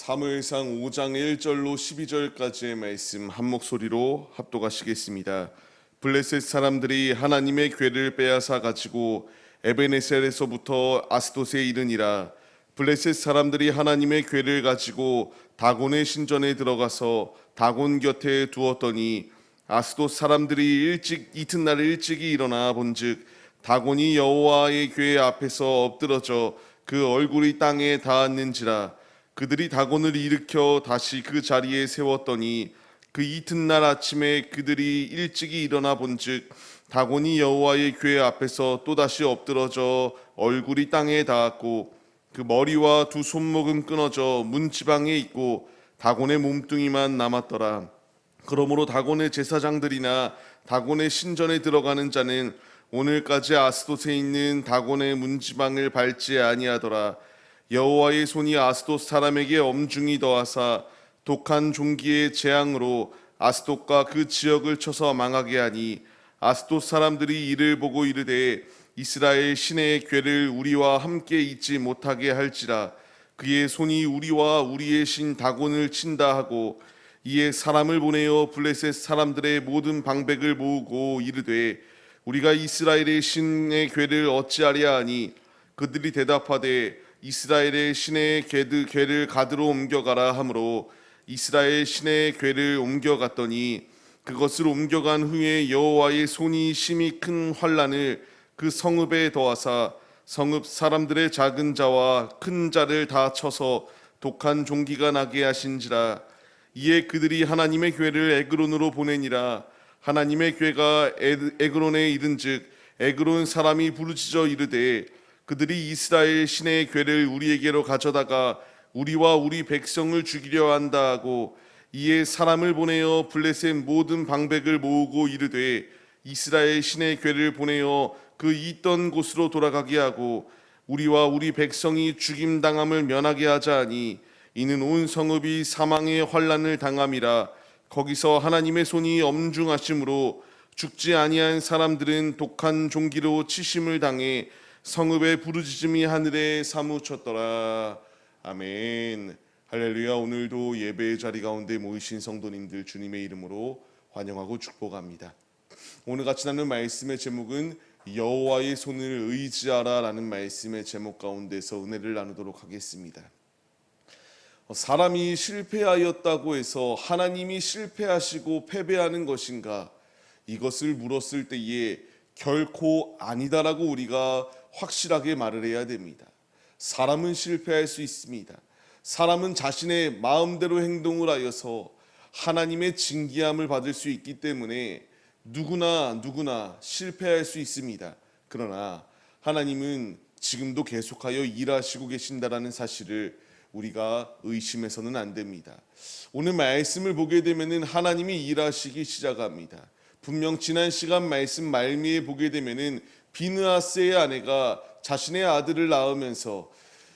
사무엘상 5장 1절로 12절까지의 말씀 한 목소리로 합독하시겠습니다. 블레셋 사람들이 하나님의 궤를 빼앗아 가지고 에베네셀에서부터 아스돗에 이르니라. 블레셋 사람들이 하나님의 궤를 가지고 다곤의 신전에 들어가서 다곤 곁에 두었더니 아스돗 사람들이 이튿날 일찍이 일어나 본즉 다곤이 여호와의 궤 앞에서 엎드러져 그 얼굴이 땅에 닿았는지라. 그들이 다곤을 일으켜 다시 그 자리에 세웠더니 그 이튿날 아침에 그들이 일찍이 일어나 본즉 다곤이 여호와의 궤 앞에서 또다시 엎드러져 얼굴이 땅에 닿았고 그 머리와 두 손목은 끊어져 문지방에 있고 다곤의 몸뚱이만 남았더라. 그러므로 다곤의 제사장들이나 다곤의 신전에 들어가는 자는 오늘까지 아스돗에 있는 다곤의 문지방을 밟지 아니하더라. 여호와의 손이 아스돗 사람에게 엄중히 더하사 독한 종기의 재앙으로 아스돗과 그 지역을 쳐서 망하게 하니 아스돗 사람들이 이를 보고 이르되 이스라엘 신의 궤를 우리와 함께 있지 못하게 할지라. 그의 손이 우리와 우리의 신 다곤을 친다 하고 이에 사람을 보내어 블레셋 사람들의 모든 방백을 모으고 이르되 우리가 이스라엘의 신의 궤를 어찌하랴 하니 그들이 대답하되 이스라엘의 신의 궤를 가드로 옮겨가라 하므로 이스라엘 신의 궤를 옮겨갔더니 그것을 옮겨간 후에 여호와의 손이 심히 큰 환난을 그 성읍에 더하사 성읍 사람들의 작은 자와 큰 자를 다 쳐서 독한 종기가 나게 하신지라. 이에 그들이 하나님의 궤를 에그론으로 보내니라. 하나님의 궤가 에그론에 이른즉 에그론 사람이 부르짖어 이르되 그들이 이스라엘 신의 궤를 우리에게로 가져다가 우리와 우리 백성을 죽이려 한다 하고 이에 사람을 보내어 블레셋 모든 방백을 모으고 이르되 이스라엘 신의 궤를 보내어 그 있던 곳으로 돌아가게 하고 우리와 우리 백성이 죽임당함을 면하게 하자 하니 이는 온 성읍이 사망의 환난을 당함이라. 거기서 하나님의 손이 엄중하심으로 죽지 아니한 사람들은 독한 종기로 치심을 당해 성읍의 부르짖음이 하늘에 사무쳤더라. 아멘. 할렐루야. 오늘도 예배의 자리 가운데 모이신 성도님들 주님의 이름으로 환영하고 축복합니다. 오늘 같이 나누는 말씀의 제목은 여호와의 손을 의지하라 라는 말씀의 제목 가운데서 은혜를 나누도록 하겠습니다. 사람이 실패하였다고 해서 하나님이 실패하시고 패배하는 것인가? 이것을 물었을 때에 결코 아니다라고 우리가 확실하게 말을 해야 됩니다. 사람은 실패할 수 있습니다. 사람은 자신의 마음대로 행동을 하여서 하나님의 징계함을 받을 수 있기 때문에 누구나 실패할 수 있습니다. 그러나 하나님은 지금도 계속하여 일하시고 계신다라는 사실을 우리가 의심해서는 안 됩니다. 오늘 말씀을 보게 되면은 하나님이 일하시기 시작합니다. 분명 지난 시간 말씀 말미에 보게 되면은 비느하스의 아내가 자신의 아들을 낳으면서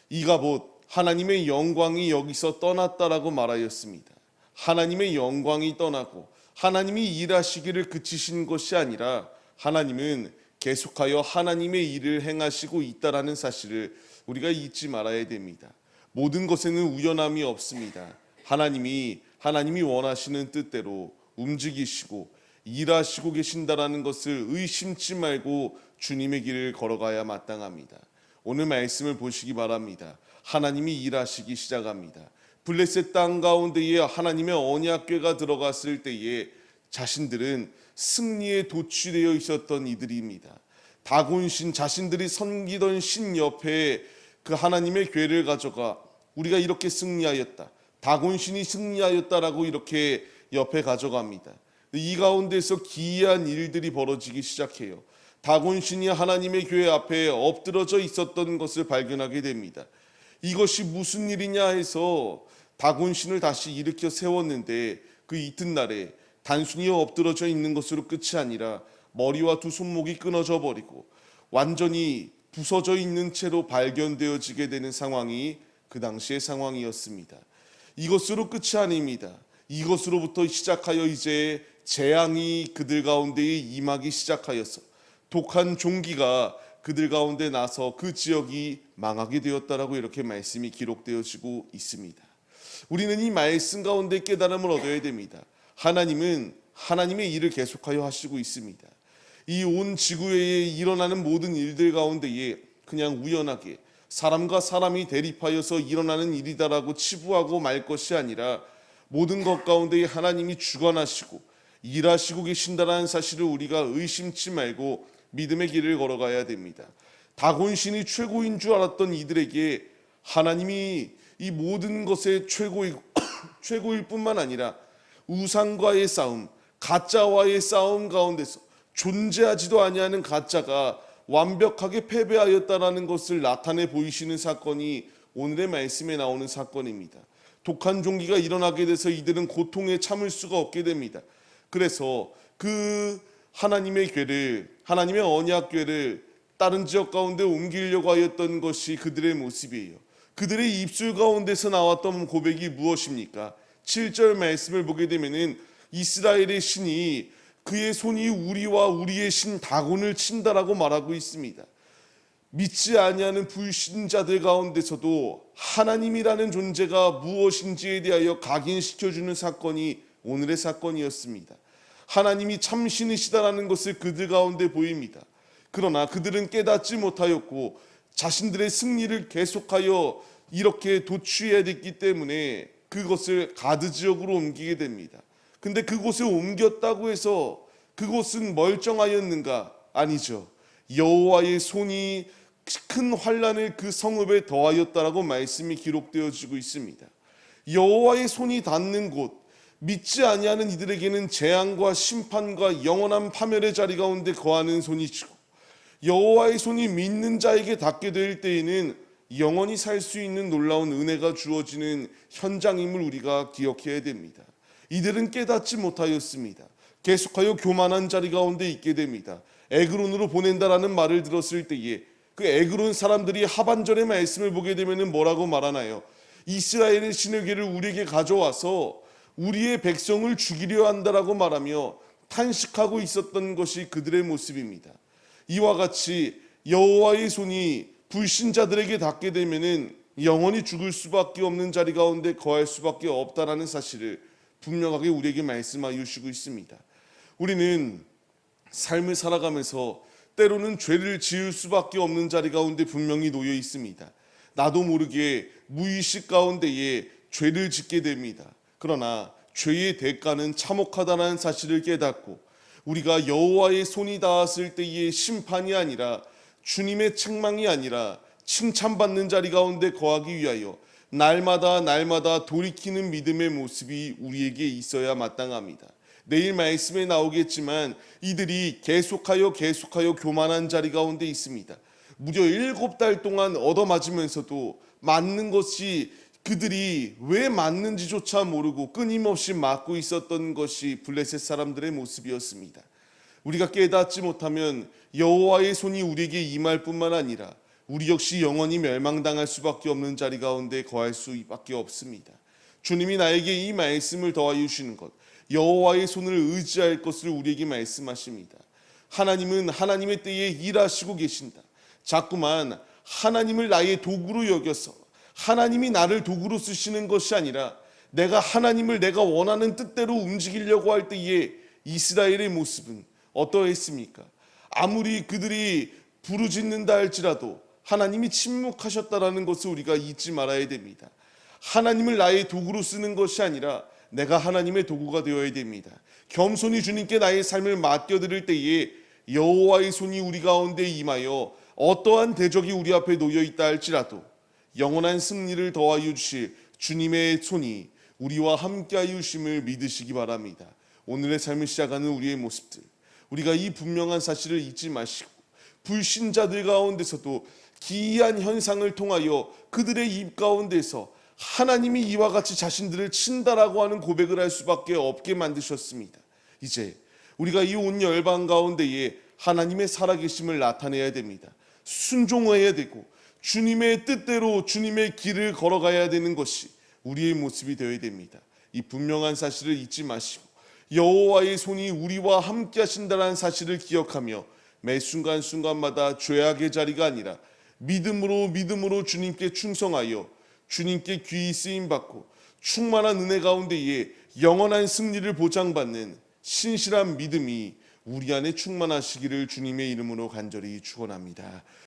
이가봇 하나님의 영광이 여기서 떠났다라고 말하였습니다. 하나님의 영광이 떠나고 하나님이 일하시기를 그치신 것이 아니라 하나님은 계속하여 하나님의 일을 행하시고 있다라는 사실을 우리가 잊지 말아야 됩니다. 모든 것에는 우연함이 없습니다. 하나님이 원하시는 뜻대로 움직이시고 일하시고 계신다라는 것을 의심치 말고 주님의 길을 걸어가야 마땅합니다. 오늘 말씀을 보시기 바랍니다. 하나님이 일하시기 시작합니다. 블레셋 땅 가운데에 하나님의 언약궤가 들어갔을 때에 자신들은 승리에 도취되어 있었던 이들입니다. 다곤신 자신들이 섬기던 신 옆에 그 하나님의 궤를 가져가 우리가 이렇게 승리하였다. 다곤신이 승리하였다라고 이렇게 옆에 가져갑니다. 이 가운데서 기이한 일들이 벌어지기 시작해요. 다곤신이 하나님의 궤 앞에 엎드러져 있었던 것을 발견하게 됩니다. 이것이 무슨 일이냐 해서 다곤신을 다시 일으켜 세웠는데 그 이튿날에 단순히 엎드러져 있는 것으로 끝이 아니라 머리와 두 손목이 끊어져 버리고 완전히 부서져 있는 채로 발견되어지게 되는 상황이 그 당시의 상황이었습니다. 이것으로 끝이 아닙니다. 이것으로부터 시작하여 이제 재앙이 그들 가운데에 임하기 시작하여서 독한 종기가 그들 가운데 나서 그 지역이 망하게 되었다라고 이렇게 말씀이 기록되어지고 있습니다. 우리는 이 말씀 가운데 깨달음을 얻어야 됩니다. 하나님은 하나님의 일을 계속하여 하시고 있습니다. 이 온 지구에 일어나는 모든 일들 가운데에 그냥 우연하게 사람과 사람이 대립하여서 일어나는 일이다라고 치부하고 말 것이 아니라 모든 것 가운데 하나님이 주관하시고 일하시고 계신다라는 사실을 우리가 의심치 말고 믿음의 길을 걸어가야 됩니다. 다곤신이 최고인 줄 알았던 이들에게 하나님이 이 모든 것의 최고일 뿐만 아니라 우상과의 싸움, 가짜와의 싸움 가운데서 존재하지도 아니하는 가짜가 완벽하게 패배하였다라는 것을 나타내 보이시는 사건이 오늘의 말씀에 나오는 사건입니다. 독한 종기가 일어나게 돼서 이들은 고통에 참을 수가 없게 됩니다. 그래서 그 하나님의 궤를, 하나님의 언약궤를 다른 지역 가운데 옮기려고 하였던 것이 그들의 모습이에요. 그들의 입술 가운데서 나왔던 고백이 무엇입니까? 7절 말씀을 보게 되면은 이스라엘의 신이 그의 손이 우리와 우리의 신 다곤을 친다라고 말하고 있습니다. 믿지 아니하는 불신자들 가운데서도 하나님이라는 존재가 무엇인지에 대하여 각인시켜주는 사건이 오늘의 사건이었습니다. 하나님이 참 신이시다라는 것을 그들 가운데 보입니다. 그러나 그들은 깨닫지 못하였고 자신들의 승리를 계속하여 이렇게 도취해야 됐기 때문에 그것을 가드 지역으로 옮기게 됩니다. 근데 그곳에 옮겼다고 해서 그곳은 멀쩡하였는가? 아니죠. 여호와의 손이 큰 환난을 그 성읍에 더하였다라고 말씀이 기록되어지고 있습니다. 여호와의 손이 닿는 곳, 믿지 아니하는 이들에게는 재앙과 심판과 영원한 파멸의 자리 가운데 거하는 손이시고, 여호와의 손이 믿는 자에게 닿게 될 때에는 영원히 살 수 있는 놀라운 은혜가 주어지는 현장임을 우리가 기억해야 됩니다. 이들은 깨닫지 못하였습니다. 계속하여 교만한 자리 가운데 있게 됩니다. 에그론으로 보낸다라는 말을 들었을 때에 그 에그론 사람들이 하반절의 말씀을 보게 되면 뭐라고 말하나요? 이스라엘의 신의 궤를 우리에게 가져와서 우리의 백성을 죽이려 한다라고 말하며 탄식하고 있었던 것이 그들의 모습입니다. 이와 같이 여호와의 손이 불신자들에게 닿게 되면은 영원히 죽을 수밖에 없는 자리 가운데 거할 수밖에 없다라는 사실을 분명하게 우리에게 말씀하여 주시고 있습니다. 우리는 삶을 살아가면서 때로는 죄를 지을 수밖에 없는 자리 가운데 분명히 놓여 있습니다. 나도 모르게 무의식 가운데에 죄를 짓게 됩니다. 그러나 죄의 대가는 참혹하다는 사실을 깨닫고 우리가 여호와의 손이 닿았을 때의 심판이 아니라 주님의 책망이 아니라 칭찬받는 자리 가운데 거하기 위하여 날마다 돌이키는 믿음의 모습이 우리에게 있어야 마땅합니다. 내일 말씀에 나오겠지만 이들이 계속하여 교만한 자리 가운데 있습니다. 무려 7달 동안 얻어맞으면서도 맞는 것이 그들이 왜 맞는지조차 모르고 끊임없이 맞고 있었던 것이 블레셋 사람들의 모습이었습니다. 우리가 깨닫지 못하면 여호와의 손이 우리에게 임할 뿐만 아니라 우리 역시 영원히 멸망당할 수밖에 없는 자리 가운데 거할 수밖에 없습니다. 주님이 나에게 이 말씀을 더하여 주시는 것, 여호와의 손을 의지할 것을 우리에게 말씀하십니다. 하나님은 하나님의 때에 일하시고 계신다. 자꾸만 하나님을 나의 도구로 여겨서 하나님이 나를 도구로 쓰시는 것이 아니라 내가 하나님을 내가 원하는 뜻대로 움직이려고 할 때에 이스라엘의 모습은 어떠했습니까? 아무리 그들이 부르짖는다 할지라도 하나님이 침묵하셨다라는 것을 우리가 잊지 말아야 됩니다. 하나님을 나의 도구로 쓰는 것이 아니라 내가 하나님의 도구가 되어야 됩니다. 겸손히 주님께 나의 삶을 맡겨드릴 때에 여호와의 손이 우리 가운데 임하여 어떠한 대적이 우리 앞에 놓여 있다 할지라도 영원한 승리를 더하여 주실 주님의 손이 우리와 함께하여 주심을 믿으시기 바랍니다. 오늘의 삶을 시작하는 우리의 모습들, 우리가 이 분명한 사실을 잊지 마시고 불신자들 가운데서도 기이한 현상을 통하여 그들의 입 가운데서 하나님이 이와 같이 자신들을 친다라고 하는 고백을 할 수밖에 없게 만드셨습니다. 이제 우리가 이 온 열방 가운데에 하나님의 살아계심을 나타내야 됩니다. 순종해야 되고 주님의 뜻대로 주님의 길을 걸어가야 되는 것이 우리의 모습이 되어야 됩니다. 이 분명한 사실을 잊지 마시고 여호와의 손이 우리와 함께 하신다는 사실을 기억하며 매 순간순간마다 죄악의 자리가 아니라 믿음으로 주님께 충성하여 주님께 귀히 쓰임 받고 충만한 은혜 가운데에 영원한 승리를 보장받는 신실한 믿음이 우리 안에 충만하시기를 주님의 이름으로 간절히 축원합니다.